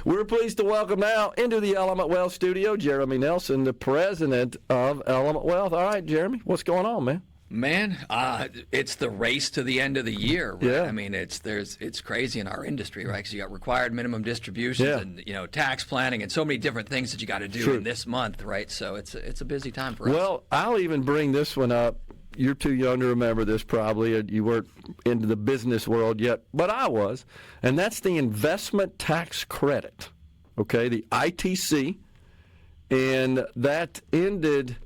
We're pleased to welcome now into the Element Wealth studio Jeremy Nelson, the president of Element Wealth. All right, Jeremy, what's going on, man? Man, it's the race to the end of the year, right? Yeah. I mean, it's crazy in our industry, right? Because you got required minimum distributions and tax planning and so many different things that you got to do in this month, right? So it's a busy time for us. Well, I'll even bring this one up. You're too young to remember this probably. You weren't into the business world yet, but I was. And that's the investment tax credit, okay, the ITC. And that ended,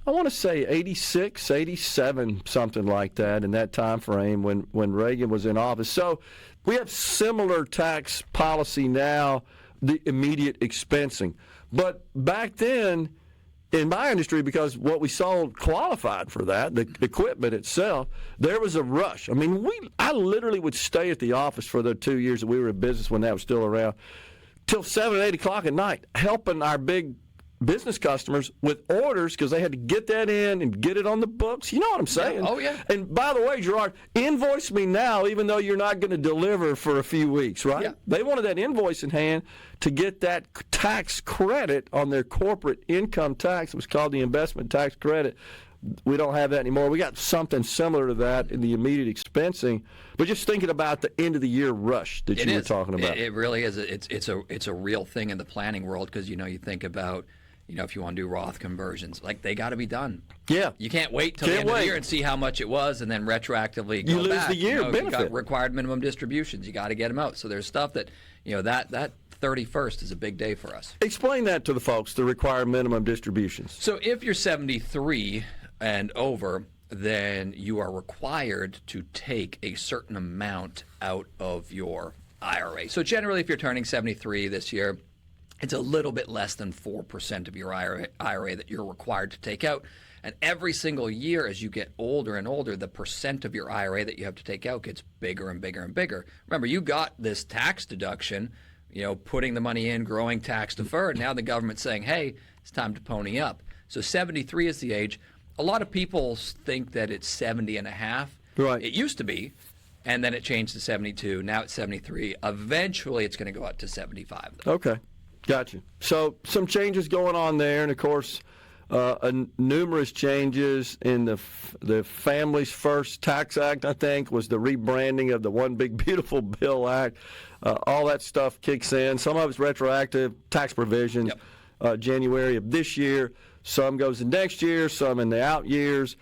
I want to say 86, 87, something like that in that time frame when Reagan was in office. So we have similar tax policy now, the immediate expensing. But back then, in my industry, because what we sold qualified for that, the equipment itself, there was a rush. I mean, I literally would stay at the office for the 2 years that we were in business when that was still around, till 7 or 8 o'clock at night, helping our big business customers with orders because they had to get that in and get it on the books. You know what I'm saying? Yeah. Oh, yeah. And by the way, Gerard, invoice me now even though you're not going to deliver for a few weeks, right? Yeah. They wanted that invoice in hand to get that tax credit on their corporate income tax. It was called the investment tax credit. We don't have that anymore. We got something similar to that in the immediate expensing. But just thinking about the end of the year rush that you were talking about. It really is. It's a real thing in the planning world because, you think about, if you want to do Roth conversions, like they got to be done. Yeah. You can't wait till the end of the year and see how much it was and then retroactively go you lose back. the year benefit. You got required minimum distributions. You got to get them out. So there's stuff that, that 31st is a big day for us. Explain that to the folks, the required minimum distributions. So if you're 73 and over, then you are required to take a certain amount out of your IRA. So generally, if you're turning 73 this year, it's a little bit less than 4% of your IRA that you're required to take out. And every single year as you get older and older, the percent of your IRA that you have to take out gets bigger and bigger and bigger. Remember, you got this tax deduction, putting the money in, growing tax deferred. Now the government's saying, hey, it's time to pony up. So 73 is the age. A lot of people think that it's 70 and a half. Right. It used to be. And then it changed to 72. Now it's 73. Eventually it's going to go up to 75. Though. Okay. Gotcha. So some changes going on there, and of course, numerous changes in the Families First Tax Act. I think was the rebranding of the One Big Beautiful Bill Act. All that stuff kicks in. Some of it's retroactive tax provisions. Yep. January of this year. Some goes in next year. Some in the out years.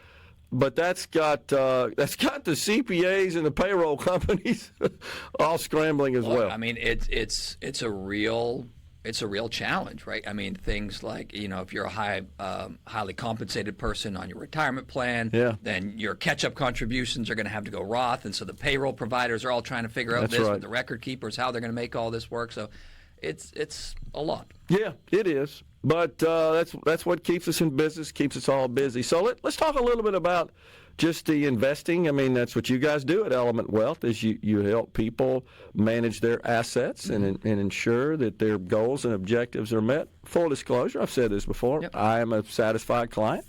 But that's got the CPAs and the payroll companies all scrambling as well. I mean, it's a real challenge, right? I mean, things like, if you're a highly compensated person on your retirement plan, then your catch-up contributions are going to have to go Roth, and so the payroll providers are all trying to figure out with the record keepers, how they're going to make all this work. So it's a lot. Yeah, it is. But that's what keeps us in business, keeps us all busy. So let's talk a little bit about just the investing. I mean, that's what you guys do at Element Wealth is you help people manage their assets and ensure that their goals and objectives are met. Full disclosure, I've said this before. Yep. I am a satisfied client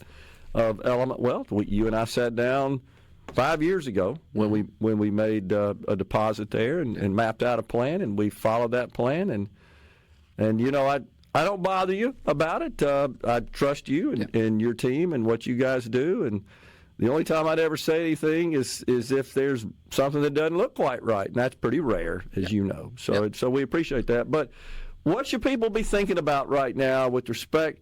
of Element Wealth. You and I sat down 5 years ago when we made a deposit there and mapped out a plan, and we followed that plan. And I don't bother you about it. I trust you and your team and what you guys do. And the only time I'd ever say anything is if there's something that doesn't look quite right, and that's pretty rare, as you know. So we appreciate that. But what should people be thinking about right now with respect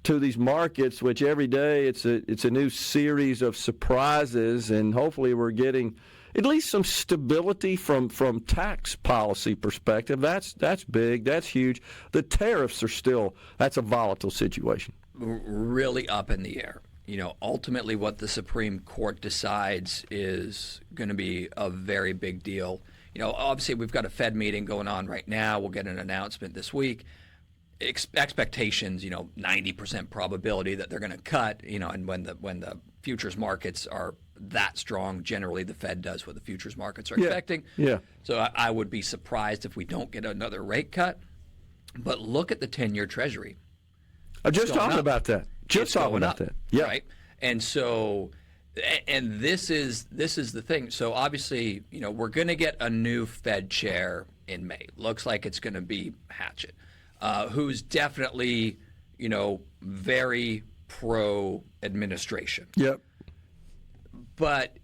to these markets, which every day it's a new series of surprises, and hopefully we're getting at least some stability from tax policy perspective. That's big. That's huge. The tariffs are that's a volatile situation. Really up in the air. Ultimately what the Supreme Court decides is going to be a very big deal. Obviously we've got a Fed meeting going on right now. We'll get an announcement this week. Expectations, 90% probability that they're going to cut, and when the futures markets are that strong, generally the Fed does what the futures markets are expecting. Yeah. So I would be surprised if we don't get another rate cut. But look at the 10-year Treasury. I'm just talking about that. Just talking about that. Yeah. Right. And so, and this is the thing. So obviously, we're going to get a new Fed chair in May. Looks like it's going to be Hatchett, who's definitely, very pro-administration. Yep. But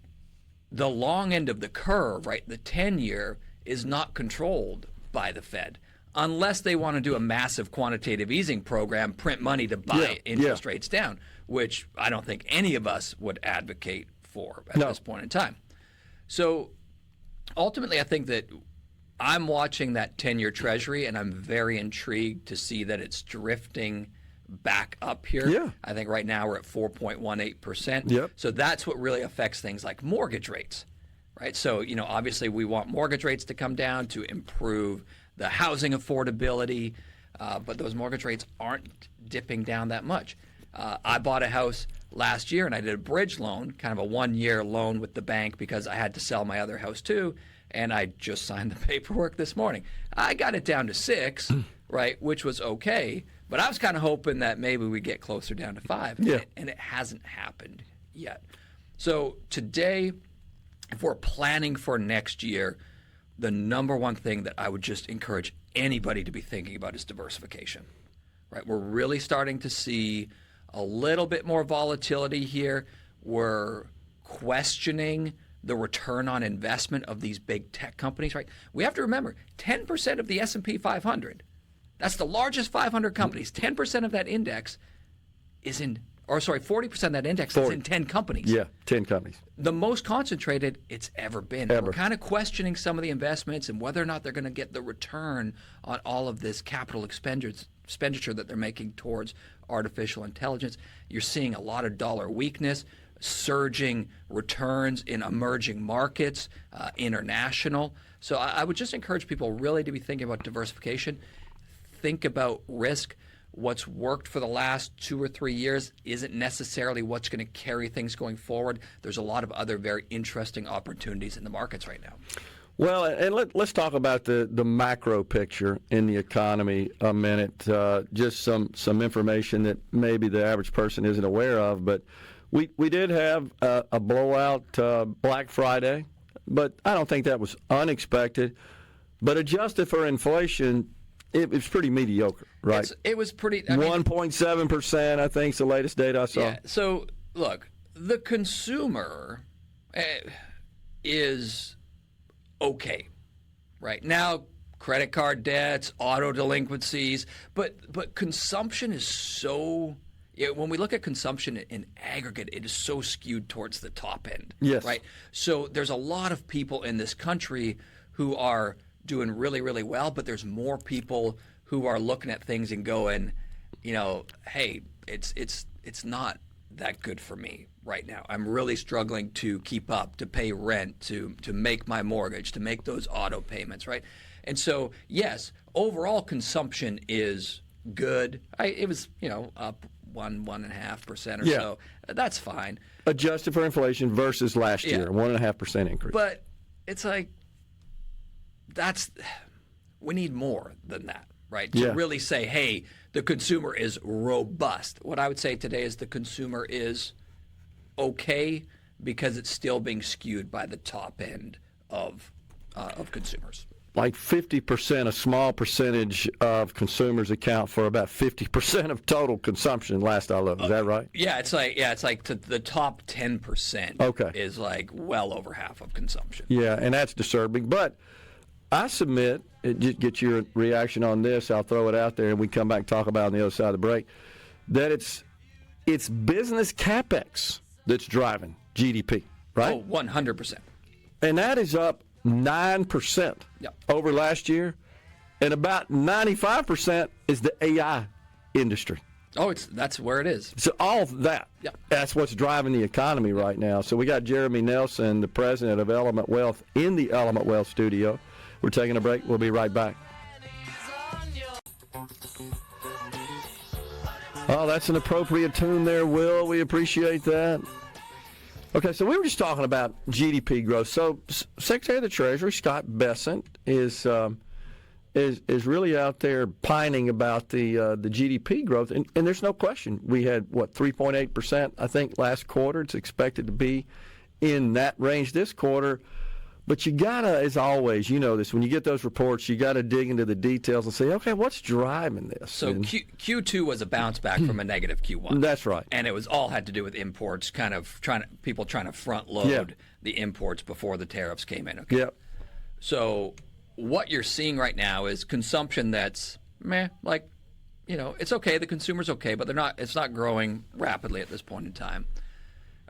the long end of the curve, right, the 10-year, is not controlled by the Fed unless they want to do a massive quantitative easing program, print money to buy interest rates down, which I don't think any of us would advocate for at this point in time. So ultimately, I think that I'm watching that 10-year Treasury, and I'm very intrigued to see that it's drifting back up here. Yeah. I think right now we're at 4.18%. Yep. So that's what really affects things like mortgage rates, right? So, obviously we want mortgage rates to come down to improve the housing affordability, but those mortgage rates aren't dipping down that much. I bought a house last year, and I did a bridge loan, kind of a 1-year loan with the bank because I had to sell my other house too, and I just signed the paperwork this morning. I got it down to 6, right, which was okay, but I was kind of hoping that maybe we get closer down to 5, and it hasn't happened yet. So today, if we're planning for next year, the number one thing that I would just encourage anybody to be thinking about is diversification, right? We're really starting to see a little bit more volatility here. We're questioning the return on investment of these big tech companies, right? We have to remember, 10% of the S&P 500, that's the largest 500 companies, 10% of that index is in, 40% of that index is in 10 companies. Yeah, 10 companies. The most concentrated it's ever been. We're kind of questioning some of the investments and whether or not they're going to get the return on all of this capital expenditure that they're making towards artificial intelligence. You're seeing a lot of dollar weakness, surging returns in emerging markets, international. So I would just encourage people really to be thinking about diversification. Think about risk. What's worked for the last 2 or 3 years isn't necessarily what's going to carry things going forward. There's a lot of other very interesting opportunities in the markets right now. Well, and let's talk about the macro picture in the economy a minute. Just some information that maybe the average person isn't aware of, but we did have a blowout Black Friday, but I don't think that was unexpected. But adjusted for inflation, it was pretty mediocre, right? It was pretty. 1.7%, I think, is the latest data I saw. Yeah. So look, the consumer is okay right now. Credit card debts, auto delinquencies, but consumption is so. When we look at consumption in aggregate, it is so skewed towards the top end. Yes. Right. So there's a lot of people in this country who are doing really, really well, but there's more people who are looking at things and going, hey, it's not that good for me right now. I'm really struggling to keep up, to pay rent, to make my mortgage, to make those auto payments, right? And so, yes, overall consumption is good. It was, up 1.5% or so. That's fine. Adjusted for inflation versus last year, 1.5% increase. But it's like, we need more than that, right? To really say, hey, the consumer is robust. What I would say today is the consumer is okay because it's still being skewed by the top end of consumers. Like 50%, a small percentage of consumers account for about 50% of total consumption. Last I looked, is that right? Yeah, it's like the top 10% is like well over half of consumption. Yeah, and that's disturbing. But I submit, just get your reaction on this. I'll throw it out there, and we come back and talk about it on the other side of the break. That it's business capex that's driving GDP, right? Oh, 100%. And that is up 9% over last year, and about 95% is the AI industry. Oh, that's where it is. So all of that, that's what's driving the economy right now. So we got Jeremy Nelson, the president of Element Wealth, in the Element Wealth studio. We're taking a break. We'll be right back. Oh, that's an appropriate tune there, Will. We appreciate that. Okay, so we were just talking about GDP growth. So Secretary of the Treasury, Scott Bessent, is really out there pining about the GDP growth. And there's no question. We had, 3.8%, I think, last quarter. It's expected to be in that range this quarter. But you gotta, as always, you know this. When you get those reports, you gotta dig into the details and say, okay, what's driving this? So Q2 was a bounce back from a negative Q1. That's right. And it was all had to do with imports, kind of people trying to front load the imports before the tariffs came in. Okay. Yep. So what you're seeing right now is consumption that's meh, like, you know, it's okay. The consumer's okay, but it's not growing rapidly at this point in time.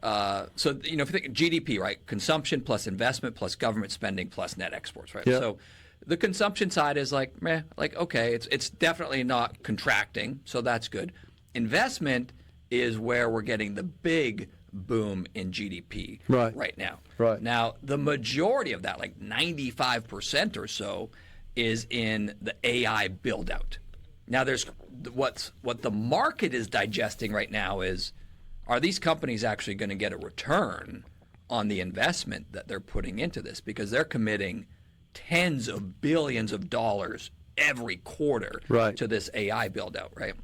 So, you know, if you think GDP, right, consumption plus investment plus government spending plus net exports, right? Yep. So the consumption side is like, meh, like, okay, it's definitely not contracting, so that's good. Investment is where we're getting the big boom in GDP right now. Right. Now, the majority of that, like 95% or so, is in the AI build out. Now, there's what the market is digesting right now is, are these companies actually going to get a return on the investment that they're putting into this? Because they're committing tens of billions of dollars every quarter to this AI build out, right?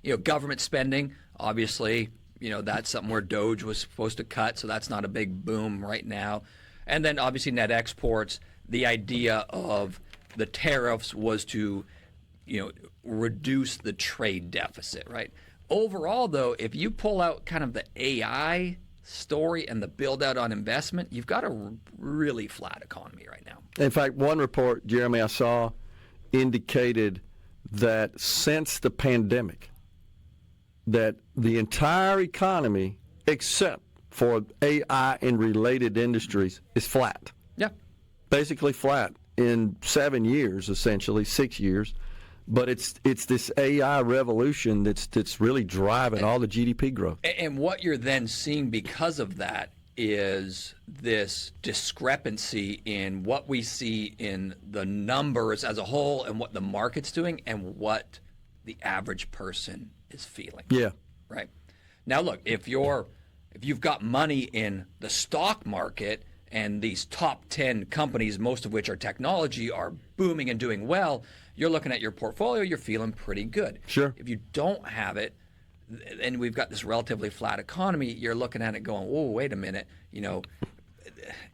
You know, government spending, obviously, you know, that's something where Doge was supposed to cut, so that's not a big boom right now. And then obviously net exports, the idea of the tariffs was to, you know, reduce the trade deficit, right? Overall, though, if you pull out kind of the AI story and the build out on investment, you've got a really flat economy right now. In fact, one report, Jeremy, I saw indicated that since the pandemic, that the entire economy, except for AI and related industries, is flat. Yeah. Basically flat in 7 years, essentially, 6 years. But it's this AI revolution that's really driving all the GDP growth. And what you're then seeing because of that is this discrepancy in what we see in the numbers as a whole and what the market's doing and what the average person is feeling. Yeah. Right. Now, look, if you've got money in the stock market and these top 10 companies, most of which are technology, are booming and doing well, you're looking at your portfolio, you're feeling pretty good. Sure. If you don't have it, and we've got this relatively flat economy, you're looking at it going, oh, wait a minute, you know,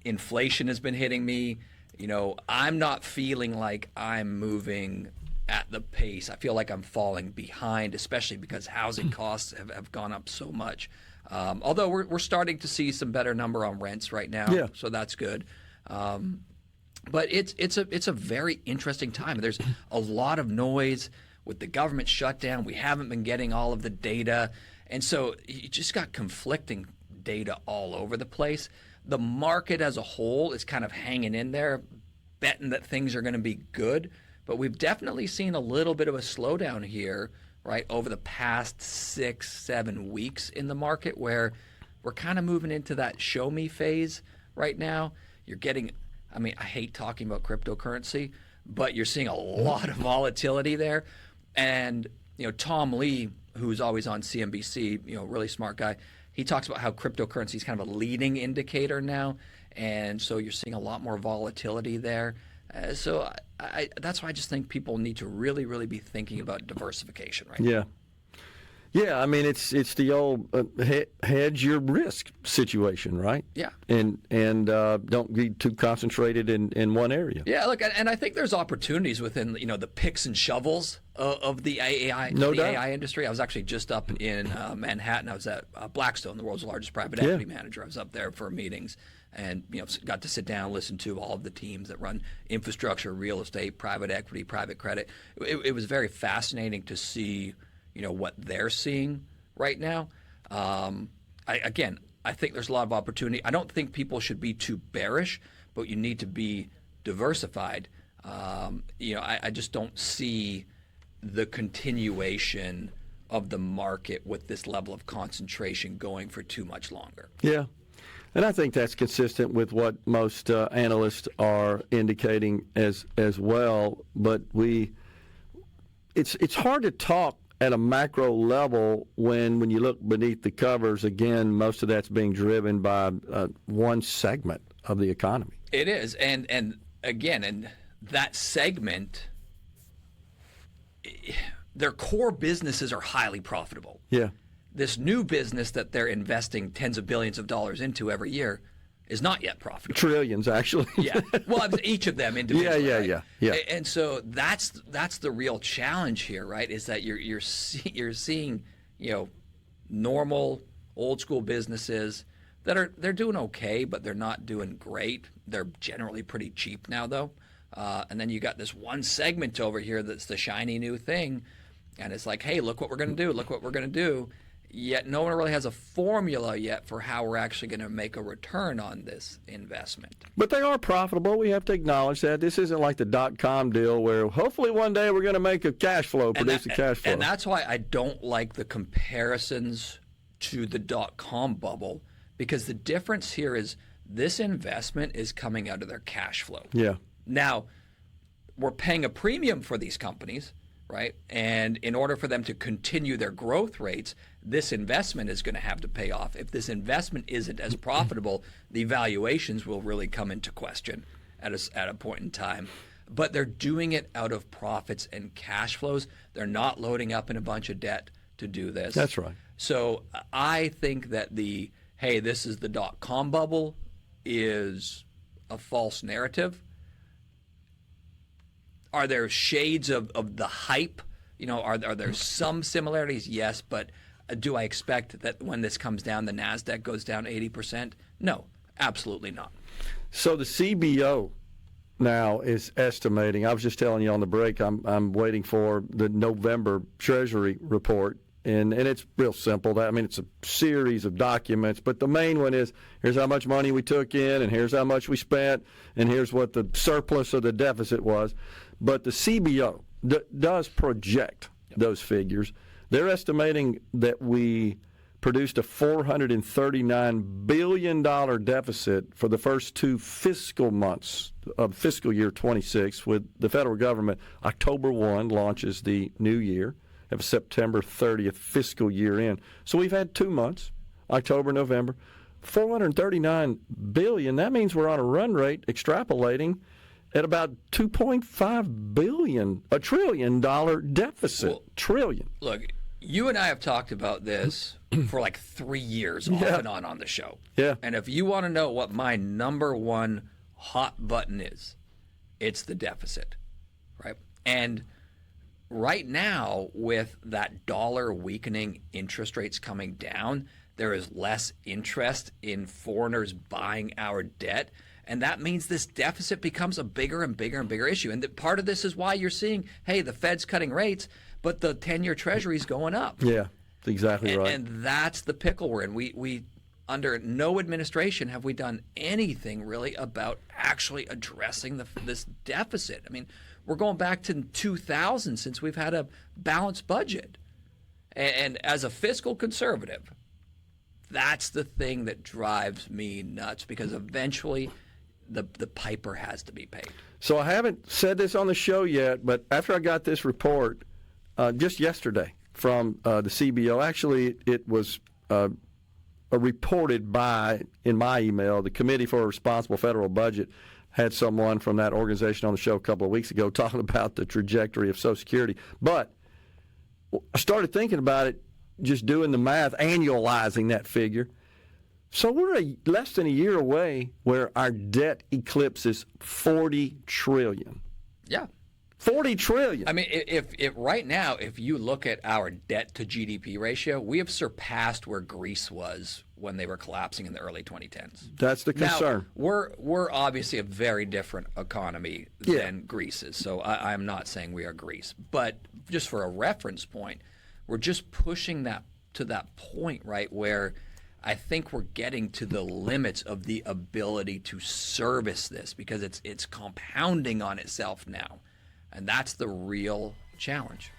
inflation has been hitting me. You know, I'm not feeling like I'm moving at the pace. I feel like I'm falling behind, especially because housing costs have gone up so much. Although we're starting to see some better number on rents right now, so that's good. But it's a very interesting time. There's a lot of noise with the government shutdown. We haven't been getting all of the data, and so you just got conflicting data all over the place. The market as a whole is kind of hanging in there, betting that things are going to be good. But we've definitely seen a little bit of a slowdown here, right, over the past 6-7 weeks in the market, where we're kind of moving into that show me phase right now. You're getting, I mean, I hate talking about cryptocurrency, but you're seeing a lot of volatility there. And, you know, Tom Lee, who's always on CNBC, you know, really smart guy, he talks about how cryptocurrency is kind of a leading indicator now. And so you're seeing a lot more volatility there. So that's why I just think people need to really, really be thinking about diversification right now. Yeah, I mean it's the old hedge your risk situation, right? Yeah. And don't be too concentrated in one area. Yeah, look, and I think there's opportunities within, you know, the picks and shovels of the AI industry. I was actually just up in Manhattan. I was at Blackstone, the world's largest private equity manager. I was up there for meetings, and you know, got to sit down and listen to all of the teams that run infrastructure, real estate, private equity, private credit. It was very fascinating to see, you know, what they're seeing right now. I think there's a lot of opportunity. I don't think people should be too bearish, but you need to be diversified. You know, I just don't see the continuation of the market with this level of concentration going for too much longer. Yeah. And I think that's consistent with what most analysts are indicating as well. But it's hard to talk at a macro level when you look beneath the covers. Again, most of that's being driven by one segment of the economy. It is, and again, that segment, their core businesses are highly profitable. Yeah. This new business that they're investing tens of billions of dollars into every year, is not yet profitable. Trillions, actually. Yeah. Well, each of them individually. Yeah. And so that's the real challenge here, right? Is that you're seeing, normal old school businesses they're doing okay, but they're not doing great. They're generally pretty cheap now, though. And then you got this one segment over here that's the shiny new thing, and it's like, hey, look what we're going to do. Look what we're going to do. Yet no one really has a formula yet for how we're actually going to make a return on this investment. But they are profitable. We have to acknowledge that. This isn't like the .com deal where hopefully one day we're going to make a cash flow, produce a cash flow. And that's why I don't like the comparisons to the .com bubble, because the difference here is this investment is coming out of their cash flow. Yeah. Now, we're paying a premium for these companies, right? And in order for them to continue their growth rates, this investment is going to have to pay off. If this investment isn't as profitable, the valuations will really come into question at a point in time. But they're doing it out of profits and cash flows. They're not loading up in a bunch of debt to do this. That's right. So I think that hey, this is the .com bubble is a false narrative. Are there shades of the hype? Are there some similarities? Yes, but do I expect that when this comes down, the NASDAQ goes down 80%? No, absolutely not. So the CBO now is estimating, I was just telling you on the break, I'm waiting for the November Treasury report, and it's real simple. It's a series of documents, but the main one is here's how much money we took in, and here's how much we spent, and here's what the surplus or the deficit was. But the CBO does project those figures. They're estimating that we produced a $439 billion deficit for the first 2 fiscal months of fiscal year 26, with the federal government. October 1 launches the new year, of September 30th fiscal year end. So we've had 2 months, October, November, $439 billion. That means we're on a run rate extrapolating at about $2.5 billion, $1 trillion deficit. Well, trillion. Look, you and I have talked about this for like 3 years off and on the show. Yeah. And if you want to know what my number one hot button is, it's the deficit, right? And right now, with that dollar weakening, interest rates coming down, there is less interest in foreigners buying our debt. And that means this deficit becomes a bigger and bigger and bigger issue. And part of this is why you're seeing, hey, the Fed's cutting rates, but the 10-year Treasury's going up. Yeah, that's exactly right. And that's the pickle we're in. We under no administration have we done anything really about actually addressing this deficit. We're going back to 2000 since we've had a balanced budget. And as a fiscal conservative, that's the thing that drives me nuts, because eventually the piper has to be paid. So I haven't said this on the show yet, but after I got this report just yesterday from the CBO, actually it was reported in my email, the Committee for a Responsible Federal Budget had someone from that organization on the show a couple of weeks ago talking about the trajectory of Social Security. But I started thinking about it, just doing the math, annualizing that figure. So we're less than a year away where our debt eclipses $40 trillion. Yeah. $40 trillion. If right now, if you look at our debt to GDP ratio, we have surpassed where Greece was when they were collapsing in the early 2010s. That's the concern. Now, we're obviously a very different economy than Greece is, so I'm not saying we are Greece. But just for a reference point, we're just pushing that to that point, right, where I think we're getting to the limits of the ability to service this, because it's compounding on itself now. And that's the real challenge.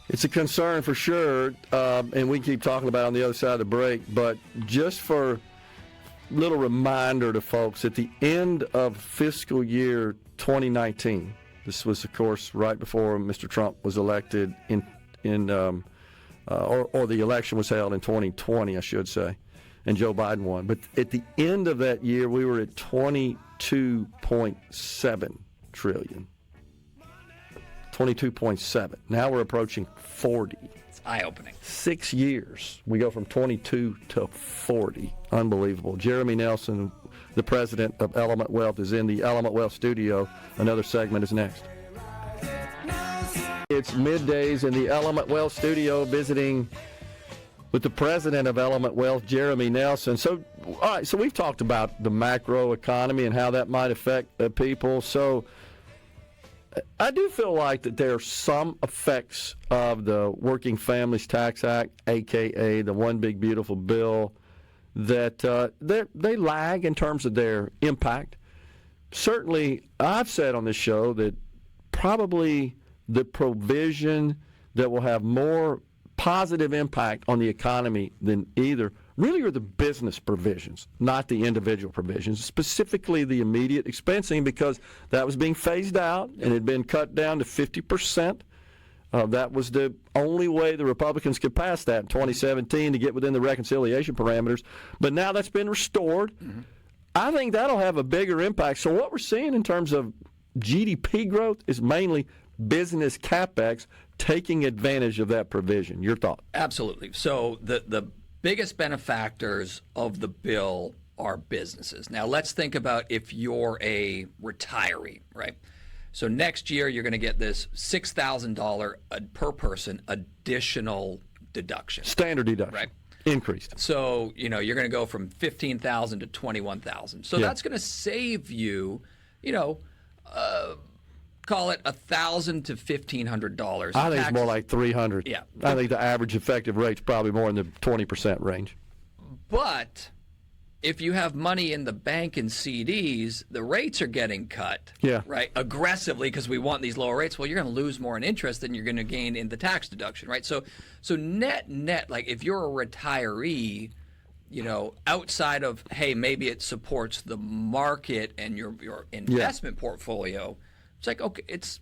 It's a concern for sure, and we keep talking about it on the other side of the break, but just for a little reminder to folks, at the end of fiscal year 2019, this was, of course, right before Mr. Trump was elected or the election was held in 2020, I should say, and Joe Biden won. But at the end of that year, we were at $22.7 trillion. 22.7. Now we're approaching 40. It's eye-opening. 6 years. We go from 22 to 40. Unbelievable. Jeremy Nelson, the president of Element Wealth, is in the Element Wealth studio. Another segment is next. It's middays in the Element Wealth studio, visiting with the president of Element Wealth, Jeremy Nelson. So, all right, so we've talked about the macro economy and how that might affect people. So I do feel like that there are some effects of the Working Families Tax Act, a.k.a. the One Big Beautiful Bill, that they lag in terms of their impact. Certainly, I've said on this show that probably the provision that will have more positive impact on the economy than either really are the business provisions, not the individual provisions, specifically the immediate expensing, because that was being phased out and had been cut down to 50%. That was the only way the Republicans could pass that in 2017 to get within the reconciliation parameters. But now that's been restored. Mm-hmm. I think that'll have a bigger impact. So what we're seeing in terms of GDP growth is mainly business capex taking advantage of that provision. Your thought? Absolutely. So the biggest benefactors of the bill are businesses. Now let's think about if you're a retiree, right? So next year you're going to get this $6,000 per person additional deduction. Standard deduction. Right. Increased. So, you're going to go from $15,000 to $21,000. So that's going to save you, call it $1,000 to $1,500. I think it's more like $300. Yeah. I think the average effective rate's probably more in the 20% range. But if you have money in the bank and CDs, the rates are getting cut. Yeah. Right. Aggressively, because we want these lower rates. Well, you're going to lose more in interest than you're going to gain in the tax deduction, right? So net, like if you're a retiree, outside of, hey, maybe it supports the market and your investment portfolio. It's like, okay, it's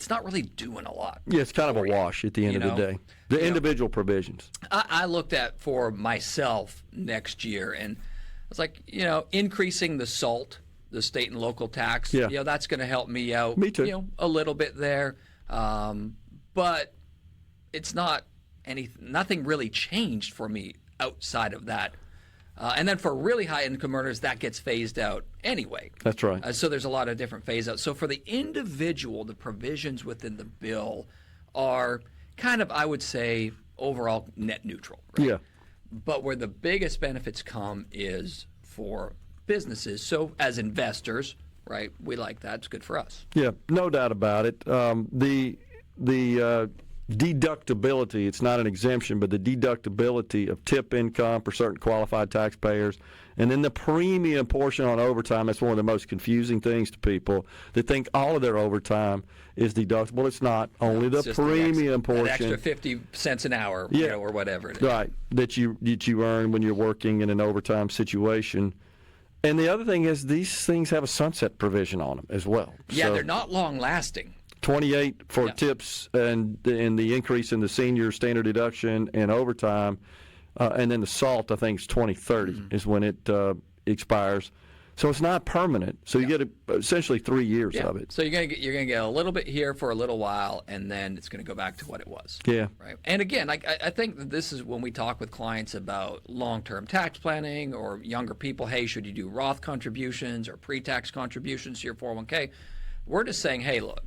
not really doing a lot. Yeah, it's kind of a wash at the end of the day. The individual provisions. I looked at for myself next year, and I was like, increasing the SALT, the state and local tax, that's going to help me out. Me too. A little bit there, but it's nothing really changed for me outside of that. And then for really high-income earners, that gets phased out anyway. That's right. So there's a lot of different phase-outs. So for the individual, the provisions within the bill are kind of, I would say, overall net neutral. Right? Yeah. But where the biggest benefits come is for businesses. So as investors, right, we like that. It's good for us. Yeah, no doubt about it. The deductibility, it's not an exemption, but the deductibility of tip income for certain qualified taxpayers, and then the premium portion on overtime, that's one of the most confusing things to people that think all of their overtime is deductible. It's not. Only the premium portion. That extra 50 cents an hour, or whatever it is. Right, that you earn when you're working in an overtime situation. And the other thing is these things have a sunset provision on them as well. Yeah, they're not long lasting. 28 for tips and the increase in the senior standard deduction and overtime, and then the SALT, I think, is 2030 is when it expires. So it's not permanent. So you get essentially 3 years of it. So you're gonna get a little bit here for a little while, and then it's gonna go back to what it was. Yeah. Right. And again, I think that this is when we talk with clients about long-term tax planning or younger people. Hey, should you do Roth contributions or pre-tax contributions to your 401k? We're just saying, hey, look,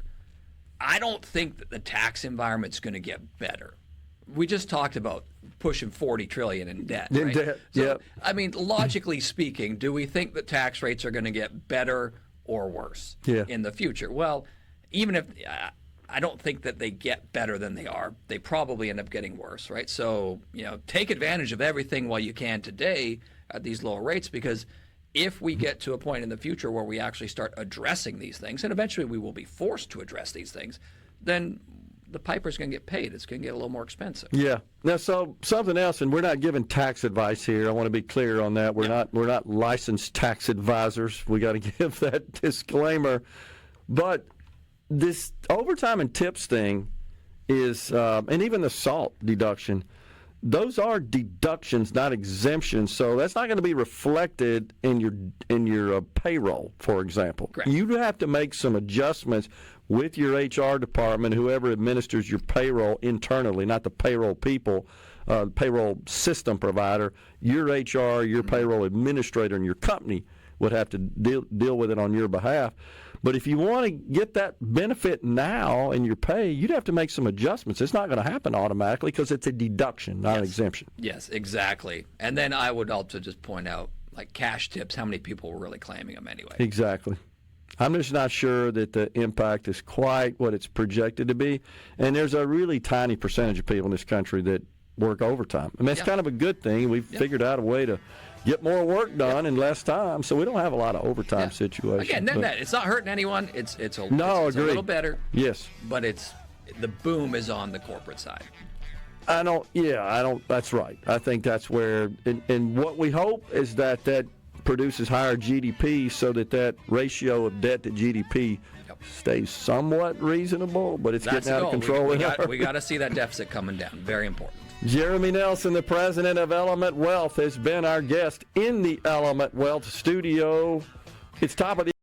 I don't think that the tax environment's going to get better. We just talked about pushing $40 trillion in debt. Right? So, I mean, logically speaking, do we think that tax rates are going to get better or worse in the future? Well, even if I don't think that they get better than they are, they probably end up getting worse, right? So, take advantage of everything while you can today at these lower rates, because if we get to a point in the future where we actually start addressing these things, and eventually we will be forced to address these things, then the piper's going to get paid. It's going to get a little more expensive. Yeah. Now, so something else, and we're not giving tax advice here. I want to be clear on that. We're not licensed tax advisors. We got to give that disclaimer. But this overtime and tips thing is, and even the SALT deduction, those are deductions, not exemptions. So that's not going to be reflected in your payroll, for example. Correct. You have to make some adjustments with your HR department, whoever administers your payroll internally, not the payroll people, payroll system provider, your HR, your payroll administrator, and your company would have to deal with it on your behalf. But if you want to get that benefit now in your pay, you'd have to make some adjustments. It's not going to happen automatically because it's a deduction, not an exemption. Yes, exactly. And then I would also just point out, like cash tips, how many people were really claiming them anyway? Exactly. I'm just not sure that the impact is quite what it's projected to be. And there's a really tiny percentage of people in this country that work overtime. I mean, it's kind of a good thing. We've figured out a way to get more work done in less time, so we don't have a lot of overtime situations. Again, net, it's not hurting anyone. It's a little better. Yes. But the boom is on the corporate side. That's right. I think that's where, and what we hope is that produces higher GDP so that ratio of debt to GDP stays somewhat reasonable, but it's getting out of control. We got to see that deficit coming down. Very important. Jeremy Nelson, the president of Element Wealth, has been our guest in the Element Wealth studio. It's top of the